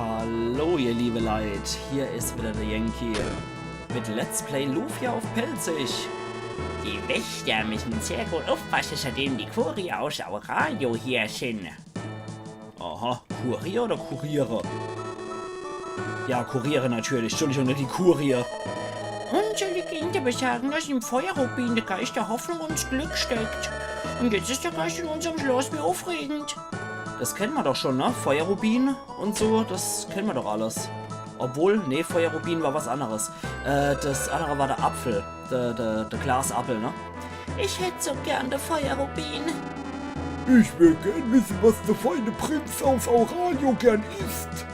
Hallo ihr liebe Leid, hier ist wieder der Yankee mit Let's Play Lufia auf Pelzig. Die Wächter müssen sehr gut aufpassen, seitdem die Kurier aus Auralio hier sind. Aha, Kurier oder Kuriere? Ja, Kuriere natürlich, Entschuldigung, nicht die Kurier. Unsere Legende besagen, dass im Feuerrubin der Geist der Hoffnung und Glück steckt. Und jetzt ist der Geist in unserem Schloss, wie aufregend. Das kennt man doch schon, ne? Feuerrubin und so, das kennen wir doch alles. Obwohl, nee, Feuerrubin war was anderes. Das andere war der Apfel, der Glasappel, ne? Ich hätte so gern der Feuerrubin. Ich will gern wissen, was der feine Prinz aus Auralio gern isst.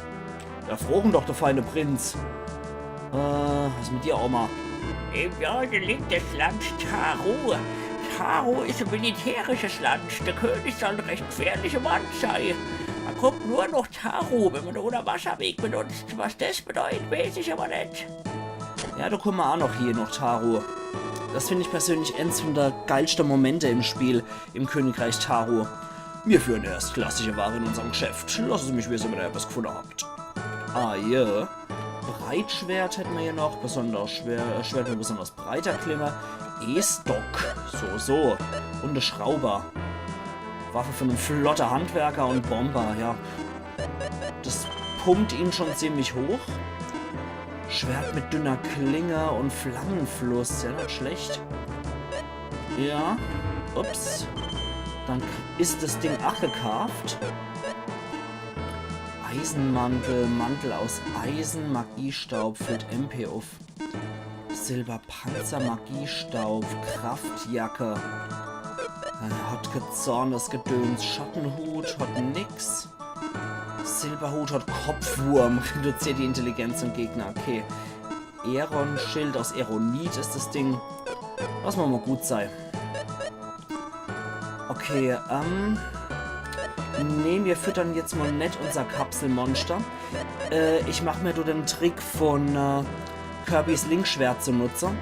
Erfroren doch der feine Prinz. Was ist mit dir, Oma? Im Norden liegt das Land Taru. Taru ist ein militärisches Land. Der König soll ein recht gefährlicher Mann sein. Man kommt nur noch Taru, wenn man den Unterwasserweg benutzt. Was das bedeutet, weiß ich aber nicht. Ja, da kommen wir auch noch hier noch Taru. Das finde ich persönlich eins von der geilsten Momente im Spiel, im Königreich Taru. Wir führen erst klassische Ware in unserem Geschäft. Lassen Sie mich wissen, wenn ihr etwas gefunden habt. Ah, ja. Breitschwert hätten wir hier noch, besonders Schwert mit besonders breiter Klinge. E-Stock, so. Und eine Schrauber. Waffe von einem flotter Handwerker und Bomber, ja. Das pumpt ihn schon ziemlich hoch. Schwert mit dünner Klinge und Flammenfluss, ja, nicht schlecht. Ja, ups. Dann ist das Ding gekarft. Eisenmantel, Mantel aus Eisen, Magiestaub, füllt MP auf. Silberpanzer, Magiestaub, Kraftjacke. Hat gezornes Gedöns, Schattenhut, hat nix. Silberhut hat Kopfwurm, reduziert die Intelligenz im Gegner, okay. Aeron-Schild aus Aeronit ist das Ding. Lass mal gut sein. Okay, nee, wir füttern jetzt mal nicht unser Kapselmonster. Ich mache mir nur den Trick von Kirbys Linkschwert zu nutzen,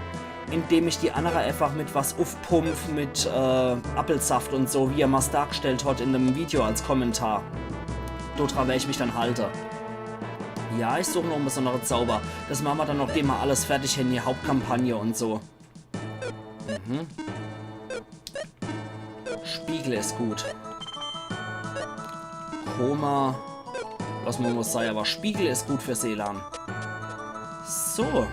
indem ich die andere einfach mit was aufpump, mit Apfelsaft und so, wie er mal dargestellt hat in dem Video als Kommentar. Dort werde ich mich dann halte. Ja, ich suche noch einen besonderen Zauber. Das machen wir dann, nachdem wir alles fertig haben, die Hauptkampagne und so. Spiegel ist gut. Koma. Was man muss sagen, aber Spiegel ist gut für Seelan. So.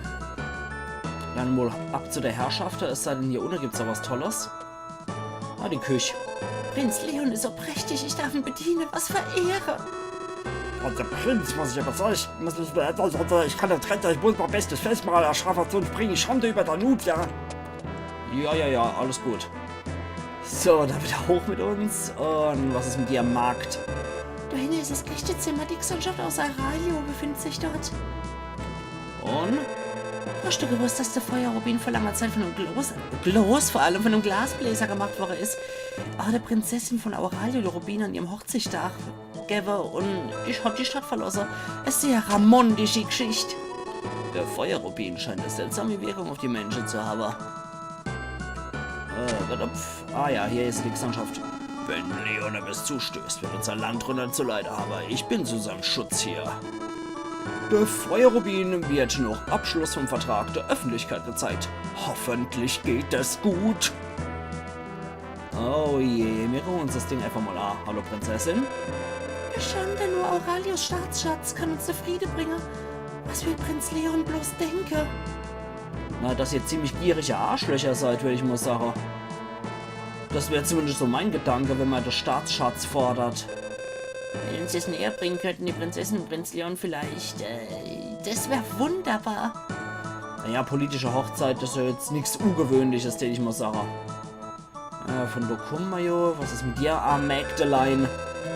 Dann wohl ab zu der Herrschaft. Es sei denn, hier unten gibt es ja was Tolles. Ah, die Küche. Prinz Leon ist so prächtig, ich darf ihn bedienen. Was für Ehre. Und der Prinz, muss ich aber sagen, ich kann das retten, ich muss mal bestes Festmahl erschaffen, sonst bringe ich Schande über den Nut, ja. Ja, alles gut. So, dann wieder hoch mit uns. Und was ist mit dir am Markt? Da hinten ist das Gästezimmer, die Gesellschaft aus Auralio befindet sich dort. Und? Hast du gewusst, dass der Feuerrubin vor langer Zeit von einem vor allem von einem Glasbläser gemacht worden ist? Aber der Prinzessin von Auralio der Rubin an ihrem Hochzeitstag gegeben und ich hat die Stadt verlassen. Es ist eine sehr ramondische Geschichte. Der Feuerrubin scheint eine seltsame Wirkung auf die Menschen zu haben. Ah ja, hier ist die Gesellschaft. Wenn Leon etwas zustößt, wird unser Land runter zu leiden haben. Ich bin zu seinem Schutz hier. Der Feuerrubin wird noch Abschluss vom Vertrag der Öffentlichkeit gezeigt. Hoffentlich geht es gut. Oh je, wir gucken uns das Ding einfach mal an. Hallo Prinzessin. Schande, nur Auralios Staatsschatz kann uns Friede bringen. Was will Prinz Leon bloß denken? Na, dass ihr ziemlich gierige Arschlöcher seid, würde ich mal sagen. Das wäre zumindest so mein Gedanke, wenn man den Staatsschatz fordert. Wenn uns das näher bringen könnten, die Prinzessin und Prinz Leon vielleicht. Das wäre wunderbar. Naja, politische Hochzeit, das ist ja jetzt nichts Ungewöhnliches, den ich mal sage. Von Dokummayo, was ist mit dir, Magdalein?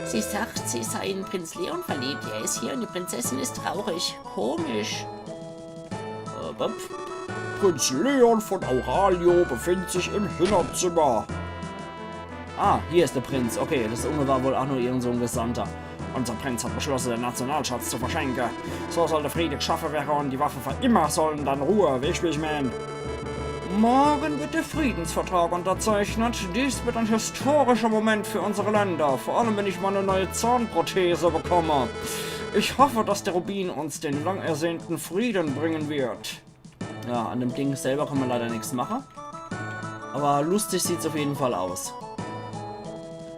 Sie sagt, sie sei in Prinz Leon verliebt. Er ist hier und die Prinzessin ist traurig. Komisch. Prinz Leon von Auralio befindet sich im Hinterzimmer. Ah, hier ist der Prinz. Okay, das Unge war wohl auch nur irgend so ein Gesandter. Unser Prinz hat beschlossen, den Nationalschatz zu verschenken. So soll der Friede geschaffen werden und die Waffen für immer sollen dann Ruhe, weißt du, wie ich mein? Morgen wird der Friedensvertrag unterzeichnet. Dies wird ein historischer Moment für unsere Länder. Vor allem, wenn ich mal eine neue Zahnprothese bekomme. Ich hoffe, dass der Rubin uns den lang ersehnten Frieden bringen wird. Ja, an dem Ding selber kann man leider nichts machen. Aber lustig sieht es auf jeden Fall aus.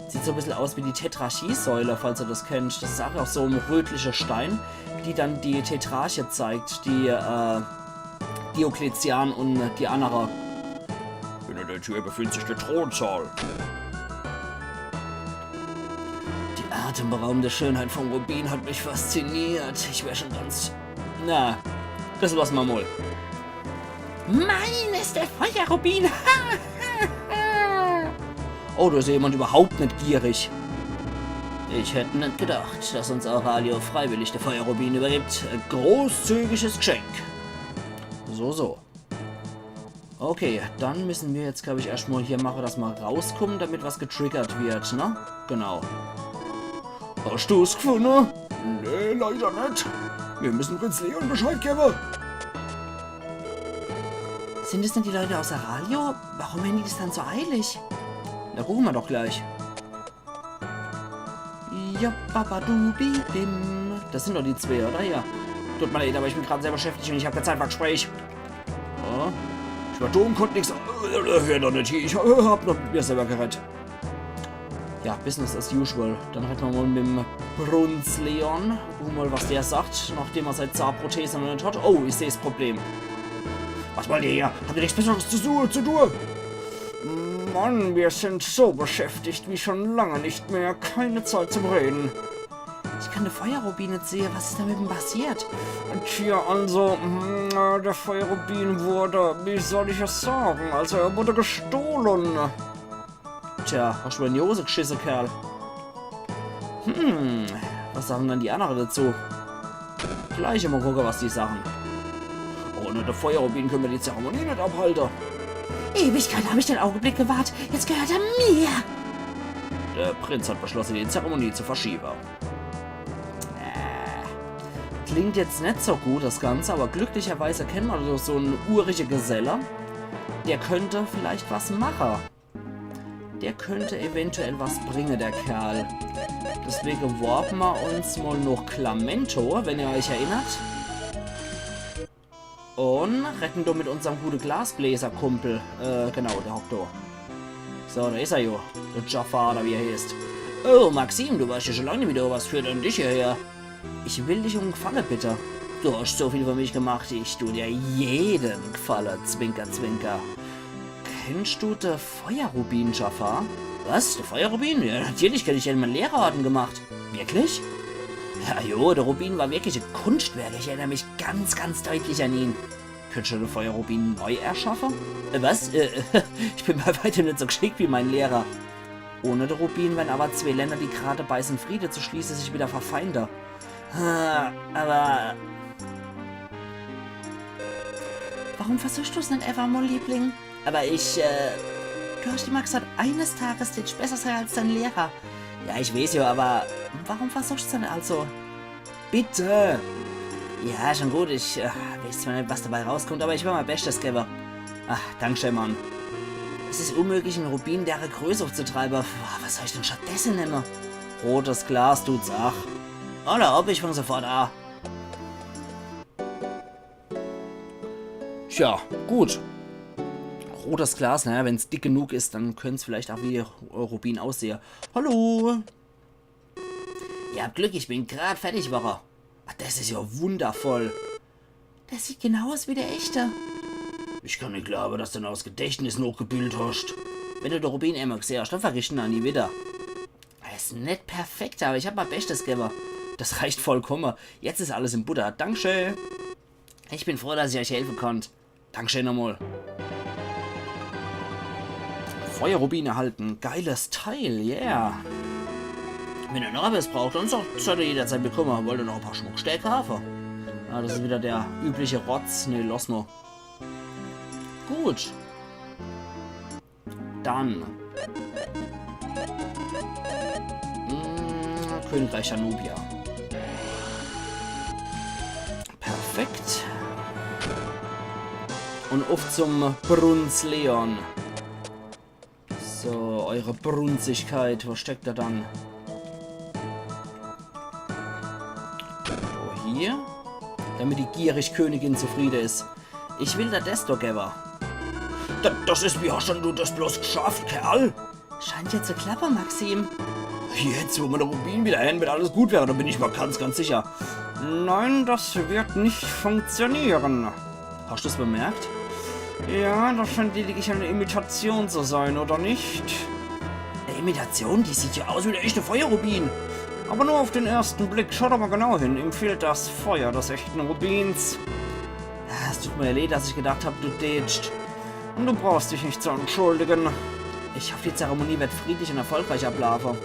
Sieht so ein bisschen aus wie die Tetrarchie-Säule, falls ihr das kennt. Das ist auch so ein rötlicher Stein, die dann die Tetrarche zeigt, die Diokletian und die andere. Hinter der Tür befindet sich der Thronsaal. Die atemberaubende Schönheit von Rubin hat mich fasziniert. Ich wäre schon ganz... Na, das lassen wir mal. Mein ist der Feuerrubin. Oh, da ist ja jemand überhaupt nicht gierig. Ich hätte nicht gedacht, dass uns Aurelio freiwillig der Feuerrubin übergibt. Ein großzügiges Geschenk. So. Okay, dann müssen wir jetzt, glaube ich, erstmal hier machen, dass wir rauskommen, damit was getriggert wird, ne? Genau. Hast du es gefunden? Nee, leider nicht. Wir müssen Prinz Leon Bescheid geben. Sind es denn die Leute aus Aurelio? Warum haben die das dann so eilig? Da gucken wir doch gleich. Ja, babadubi bim. Das sind doch die zwei, oder? Ja. Tut mir leid, aber ich bin gerade sehr beschäftigt und ich habe keine Zeit für Gespräch. Ja. Ich war dumm, konnte nichts. Hör doch nicht hier. Ich hab noch mir selber gerettet. Ja, Business as usual. Dann reden wir mal mit dem Prinz Leon. Gucken mal, was der sagt, nachdem er seine Zahnprothese noch nicht hat. Oh, ich sehe das Problem. Was wollt ihr hier? Habt ihr nichts Besseres zu tun? Mann, wir sind so beschäftigt wie schon lange nicht mehr. Keine Zeit zum Reden. Ich kann den Feuerrubin nicht sehen. Was ist da mit ihm passiert? Tja, also, der Feuerrubin wurde, wie soll ich es sagen, also er wurde gestohlen. Tja, hast du in die Hose geschissen, Kerl. Was sagen dann die anderen dazu? Gleich mal gucken, was die sagen. Ohne den Feuerrubin können wir die Zeremonie nicht abhalten. Ewigkeit habe ich den Augenblick gewartet. Jetzt gehört er mir. Der Prinz hat beschlossen, die Zeremonie zu verschieben. Klingt jetzt nicht so gut, das Ganze, aber glücklicherweise kennen wir doch so einen urigen Geselle. Der könnte vielleicht was machen. Der könnte eventuell was bringen, der Kerl. Deswegen warten wir uns mal noch Clamento, wenn ihr euch erinnert. Und retten wir mit unserem guten Glasbläser-Kumpel. Genau, der hockt da. So, da ist er ja. Der Jafar, oder wie er heißt. Oh, Maxim, du warst ja schon lange nicht wieder. Was führt denn dich hierher? Ich will dich um Gefallen, bitte. Du hast so viel für mich gemacht. Ich tu dir jeden Gefallen, Zwinker, Zwinker. Kennst du den Feuerrubin, Jafar? Was? Der Feuerrubin? Ja, natürlich kenne ich den. Mein Lehrer hat ihn gemacht. Wirklich? Ja, jo, der Rubin war wirklich ein Kunstwerk. Ich erinnere mich ganz, ganz deutlich an ihn. Könntest du den Feuerrubin neu erschaffen? Was? Ich bin bei weitem nicht so geschickt wie mein Lehrer. Ohne den Rubin werden aber zwei Länder, die gerade bei sind, Friede zu schließen, sich wieder verfeinden. Aber... Warum versuchst du es nicht einfach mal, Liebling? Aber ich, Du hast immer gesagt, eines Tages wird ich besser sein als dein Lehrer. Ja, ich weiß ja, aber... Warum versuchst du es denn also? Bitte! Ja, schon gut, ich weiß zwar nicht, was dabei rauskommt, aber ich will mein Bestes geben. Ach, danke, Mann. Es ist unmöglich, einen Rubin der Größe aufzutreiben. Was soll ich denn stattdessen nehmen? Rotes Glas tut's auch. Oder ob, ich fange sofort an. Tja, gut. Rotes Glas, naja, wenn es dick genug ist, dann könnte es vielleicht auch wie Rubin aussehen. Hallo! Ihr habt Glück, ich bin gerade fertig, Woche. Das ist ja wundervoll. Der sieht genau aus wie der echte. Ich kann nicht glauben, dass du noch das Gedächtnis noch gebildet hast. Wenn du den Rubin einmal gesehen hast, dann verrichten wir nie wieder. Er ist nicht perfekt, aber ich habe mein Bestes gegeben. Das reicht vollkommen. Jetzt ist alles im Butter. Dankeschön. Ich bin froh, dass ich euch helfen konnte. Dankeschön nochmal. Feuerrubin erhalten. Geiles Teil, yeah. Wenn ihr noch was braucht, dann sollt ihr jederzeit bekommen. Wollt ihr noch ein paar Schmuckstücke haben? Ah, das ist wieder der übliche Rotz. Ne, lass mal. Gut. Dann. Königreich Anubia. Perfekt. Und auf zum Prinz Leon. So, eure Brunzigkeit. Was steckt da dann? hier, damit die gierig Königin zufrieden ist. Ich will der Desto geben. Das ist, wie hast denn du das bloß geschafft, Kerl? Scheint ja zu klappen, Maxim. Jetzt, wo wir den Rubin wieder hin, wird alles gut werden, da bin ich mal ganz sicher. Nein, das wird nicht funktionieren. Hast du es bemerkt? Ja, das scheint lediglich eine Imitation zu sein, oder nicht? Eine Imitation? Die sieht ja aus wie der echte Feuerrubin. Aber nur auf den ersten Blick. Schau doch mal genau hin. Ihm fehlt das Feuer des echten Rubins. Ja, es tut mir leid, dass ich gedacht habe, du dätscht. Und du brauchst dich nicht zu entschuldigen. Ich hoffe, die Zeremonie wird friedlich und erfolgreich ablaufen.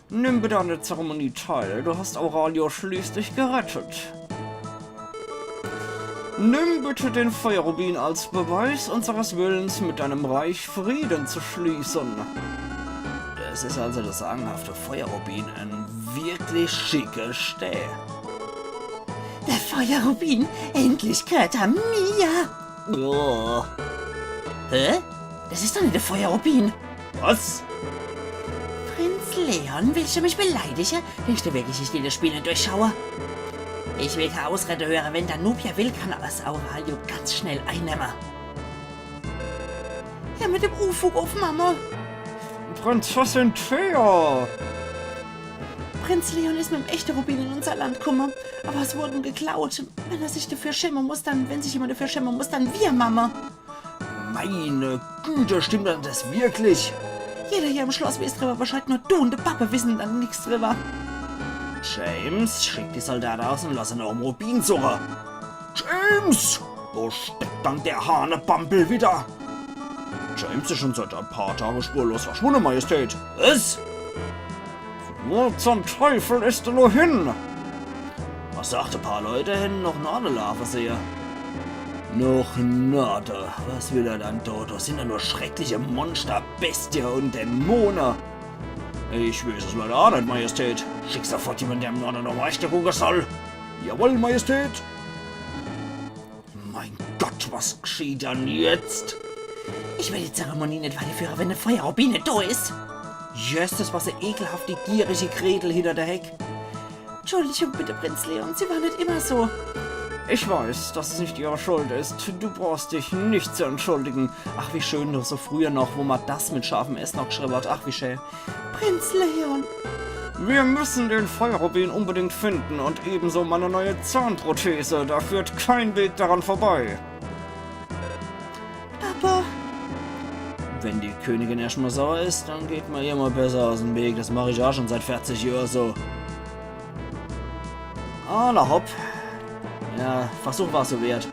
Nimm bitte an der Zeremonie teil. Du hast Aurelio schließlich gerettet. Nimm bitte den Feuerrubin als Beweis unseres Willens, mit deinem Reich Frieden zu schließen. Das ist also das sagenhafte Feuerrubin, ein wirklich schicker Stäh. Der Feuerrubin, endlich gehört er mir. Oh. Hä? Das ist doch nicht der Feuerrubin. Was? Prinz Leon, willst du mich beleidigen? Denkst du wirklich, ich will das Spiel nicht durchschauen? Ich will keine Ausrede hören. Wenn Danubia will, kann er das Aurelio ganz schnell einnehmen. Ja, mit dem Ufug auf Mama. Prinzessin Thea! Prinz Leon ist mit dem echten Rubin in unser Land gekommen. Aber es wurden geklaut. Wenn er sich dafür schämen muss, wenn sich jemand dafür schämen muss, dann wir, Mama. Meine Güte, stimmt das wirklich? Jeder hier im Schloss weiß drüber Bescheid, nur du und der Papa wissen dann nichts drüber. James, schick die Soldaten aus und lass ihn um Rubin suchen. James! Wo steckt dann der Hanebampel wieder? James ist schon seit ein paar Tagen spurlos verschwunden, Majestät. Was? Wo zum Teufel ist er nur hin? Was sagt ein paar Leute hin? Noch Norde laufen sehe. Noch Norde? Was will er dann dort? Das sind ja nur schreckliche Monster, Bestien und Dämonen. Ich weiß es leider auch nicht, Majestät. Schick sofort jemanden, der im Norden noch Rechte gucken soll. Jawohl, Majestät. Mein Gott, was geschieht dann jetzt? Ich will die Zeremonie nicht weiterführen, wenn der Feuerrubin nicht da ist. Jesses, was eine ekelhafte, gierige Gretel hinter der Heck. Entschuldigung bitte, Prinz Leon, Sie war nicht immer so. Ich weiß, dass es nicht ihre Schuld ist. Du brauchst dich nicht zu entschuldigen. Ach, wie schön, doch so früher noch, wo man das mit scharfem S noch geschrieben hat. Ach, wie schön. Prinz Leon. Wir müssen den Feuerrubin unbedingt finden und ebenso meine neue Zahnprothese. Da führt kein Weg daran vorbei. Papa. Wenn die Königin erstmal sauer ist, dann geht man ihr mal besser aus dem Weg. Das mache ich auch schon seit 40 Jahren so. Ah, na hopp. Ja, Versuch war es so wert.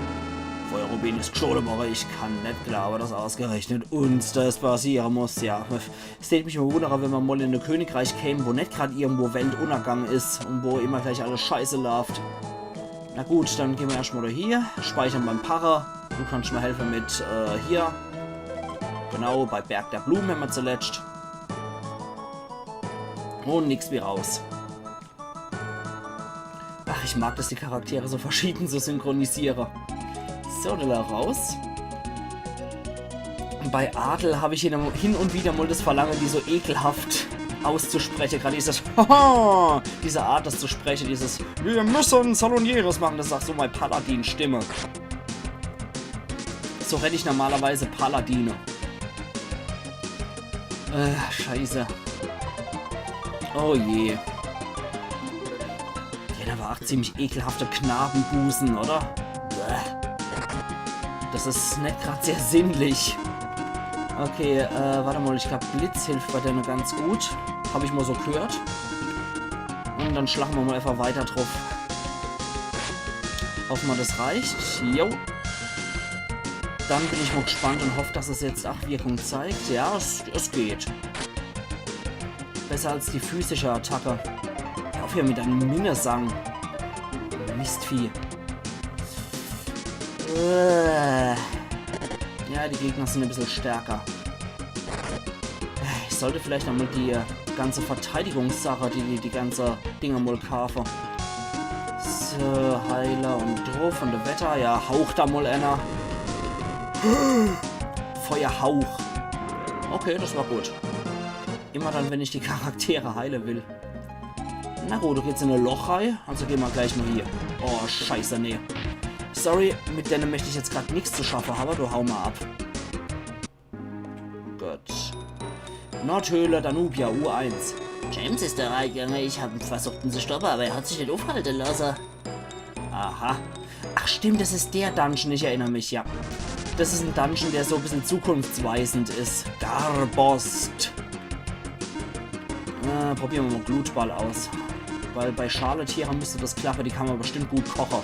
Feuerrubin ist gestohlen, aber ich kann nicht glauben, dass ausgerechnet uns das passieren muss. Ja, es würde mich immer wundern, wenn man mal in ein Königreich käme, wo nicht gerade irgendwo Weltuntergang ist und wo immer gleich alles scheiße läuft. Na gut, dann gehen wir erstmal da hier, speichern beim Para. Du kannst mir helfen mit hier. Genau, bei Berg der Blumen haben wir zuletzt. Und nichts wie raus. Ach, ich mag das, die Charaktere so verschieden zu synchronisieren. So, da raus. Und bei Adel habe ich hin und wieder mal das Verlangen, die so ekelhaft auszusprechen. Gerade dieses Haha, diese Art, das zu sprechen, dieses wir müssen Salonieres machen, das sagt so meine Paladin-Stimme. So renne ich normalerweise Paladine. Scheiße. Oh je. Die haben aber auch ziemlich ekelhafte Knabenbusen, oder? Das ist nicht gerade sehr sinnlich. Okay, warte mal, ich glaube Blitz hilft bei denen ganz gut. Habe ich mal so gehört. Und dann schlagen wir mal einfach weiter drauf. Hoffen wir, das reicht. Jo. Dann bin ich mal gespannt und hoffe, dass es jetzt auch Wirkung zeigt. Ja, es geht. Besser als die physische Attacke. Auf hier mit einem Minnesang. Mistvieh. Ja, die Gegner sind ein bisschen stärker. Ich sollte vielleicht einmal die ganze Verteidigungssache, die ganze Dinger mal kaufen. So, Heiler und drauf und der Wetter. Ja, Hauch da mal einer. Feuerhauch. Okay, das war gut. Immer dann, wenn ich die Charaktere heilen will. Na gut, du gehst in eine Lochreihe, also gehen wir gleich mal hier. Oh, scheiße, nee. Sorry, mit denen möchte ich jetzt gerade nichts zu schaffen, aber du hau mal ab. Gut. Nordhöhle, Danubia, U1. James ist da reingegangen. Ich habe versucht, ihn zu stoppen, aber er hat sich nicht aufhalten lassen. Aha. Ach stimmt, das ist der Dungeon, ich erinnere mich, ja. Das ist ein Dungeon, der so ein bisschen zukunftsweisend ist. Garbost. Probieren wir mal Glutball aus. Weil bei Schaletieren müsste das klappen, die kann man bestimmt gut kochen.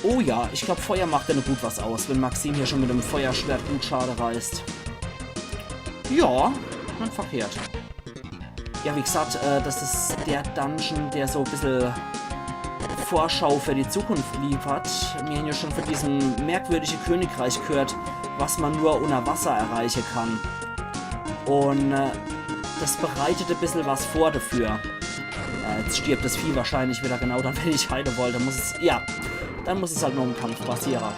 Oh ja, ich glaube Feuer macht ja gut was aus, wenn Maxim hier schon mit dem Feuerschwert gut Schade reißt. Ja, nicht verkehrt. Ja, wie gesagt, das ist der Dungeon, der so ein bisschen Vorschau für die Zukunft liefert. Wir haben ja schon von diesem merkwürdigen Königreich gehört, was man nur unter Wasser erreichen kann. Und das bereitet ein bisschen was vor dafür. Jetzt stirbt das Vieh wahrscheinlich wieder genau dann, wenn ich heile wollte. Muss es, ja, dann muss es halt noch im Kampf passieren.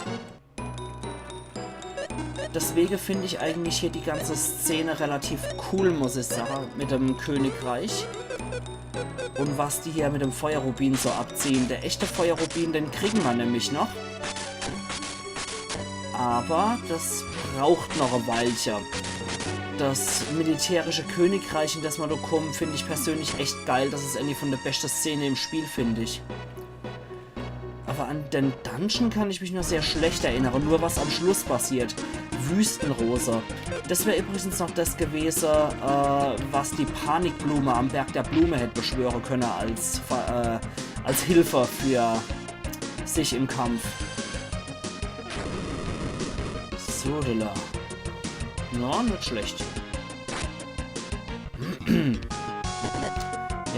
Deswegen finde ich eigentlich hier die ganze Szene relativ cool, muss ich sagen, mit dem Königreich. Und was die hier mit dem Feuerrubin so abziehen. Der echte Feuerrubin, den kriegen wir nämlich noch. Aber das braucht noch ein Weilchen. Das militärische Königreich, in das man da kommt, finde ich persönlich echt geil. Das ist eine von der besten Szene im Spiel, finde ich. Aber an den Dungeon kann ich mich nur sehr schlecht erinnern. Nur was am Schluss passiert. Wüstenrose. Das wäre übrigens noch das gewesen, was die Panikblume am Berg der Blume hätte beschwören können als Hilfe für sich im Kampf. So, Dilla. Na, nicht schlecht.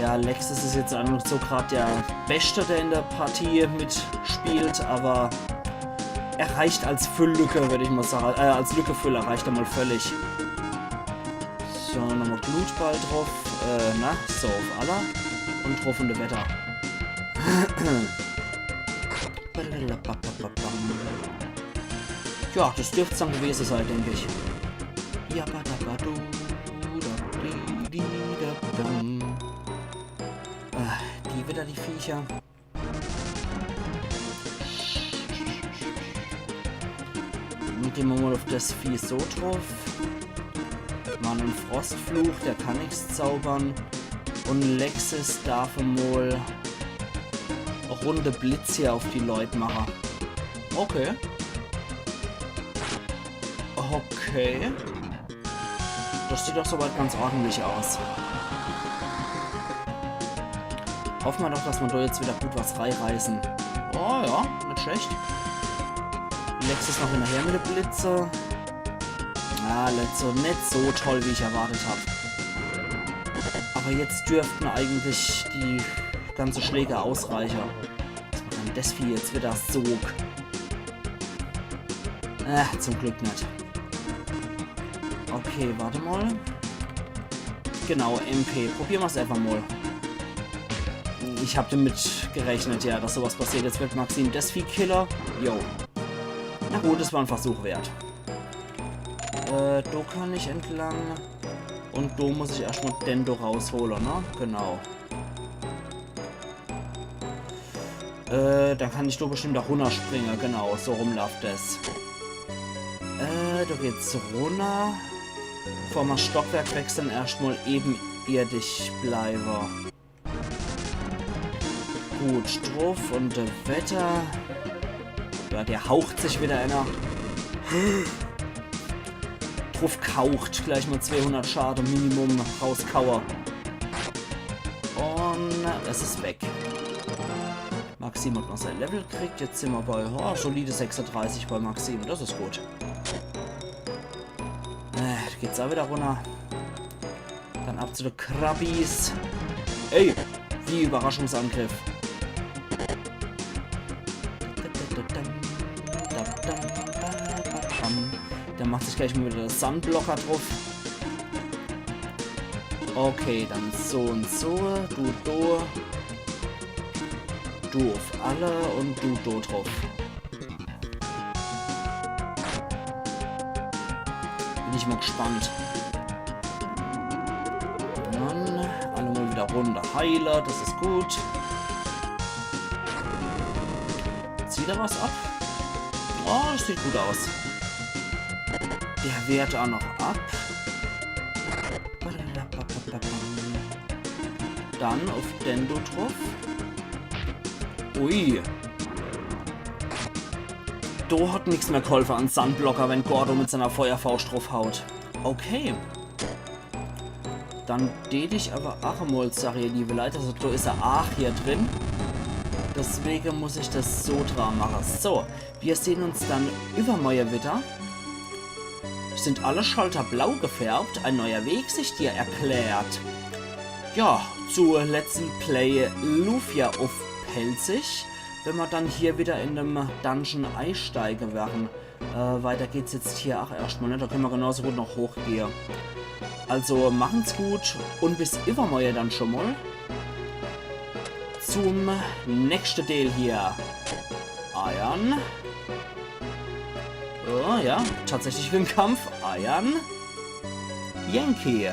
Ja, Lexus ist jetzt auch noch so gerade der Beste, der in der Partie mitspielt, aber er reicht als Fülllücke, würde ich mal sagen. Als Lückefüller reicht er mal völlig. So, nochmal Blutball drauf. Na, so, auf aller. Und drauf und der Wetter. Ja, das dürfte es dann gewesen sein, denke ich. Ja, die wieder, die Viecher. Und gehen wir mal auf das Vieh so drauf. Machen einen Frostfluch, der kann nichts zaubern. Und Lexus darf mal runde Blitz hier auf die Leute machen. Okay. Okay. Das sieht doch soweit ganz ordentlich aus. Hoffen wir doch, dass wir da jetzt wieder gut was reißen. Oh ja, nicht schlecht. Lexus noch hinterher mit der Blitze. Ah, nicht so toll, wie ich erwartet habe. Aber jetzt dürften eigentlich die ganze Schläge ausreichen. Was macht dann das Vieh jetzt wieder Sog? Zum Glück nicht. Okay, warte mal. Genau, MP. Probieren wir es einfach mal. Ich habe damit gerechnet, ja, dass sowas passiert. Jetzt wird Maxim das Vieh Killer. Jo. Na gut, das war ein Versuch wert. Da kann ich entlang. Und da muss ich erstmal Dendo rausholen, ne? Genau. Dann kann ich da bestimmt auch runterspringen. Genau, so rumläuft das. Da geht's runter. Bevor wir Stockwerk wechseln, erstmal ebenerdig bleiben. Gut, Stroh und Wetter. Ja, der haucht sich wieder einer. Drauf kaucht. Gleich mal 200 Schade Minimum rauskauer. Und es ist weg. Maxim hat noch sein Level gekriegt. Jetzt sind wir bei solide 36 bei Maxim. Das ist gut. Geht's auch wieder runter. Dann ab zu den Krabbis. Ey, wie Überraschungsangriff. Der macht sich gleich mal wieder das Sandblocker drauf. Okay, dann so und so. Du do. Du auf alle und du do drauf. Bin ich mal gespannt. Dann alle mal wieder runter. Heiler, das ist gut. Zieht er was ab? Oh, das sieht gut aus. Der wehrt auch noch ab. Dann auf Dendroth. Ui. Do hat nichts mehr geholfen an Sandblocker, wenn Gordo mit seiner Feuerfaust draufhaut. Okay. Dann tät ich aber auch mal, sage ich, liebe Leute, also da ist er auch hier drin. Deswegen muss ich das so dran machen. So, wir sehen uns dann übermorgen wieder. Sind alle Schalter blau gefärbt, ein neuer Weg sich dir erklärt. Ja, zur letzten Play Lufia auf Pelzig. Wenn wir dann hier wieder in dem Dungeon einsteigen werden. Weiter geht's jetzt hier auch erstmal, ne? Da können wir genauso gut noch hochgehen. Also machen's gut und bis übermorgen dann schon mal. Zum nächsten Teil hier. Iron. Oh ja, tatsächlich für den Kampf. Iron. Yankee.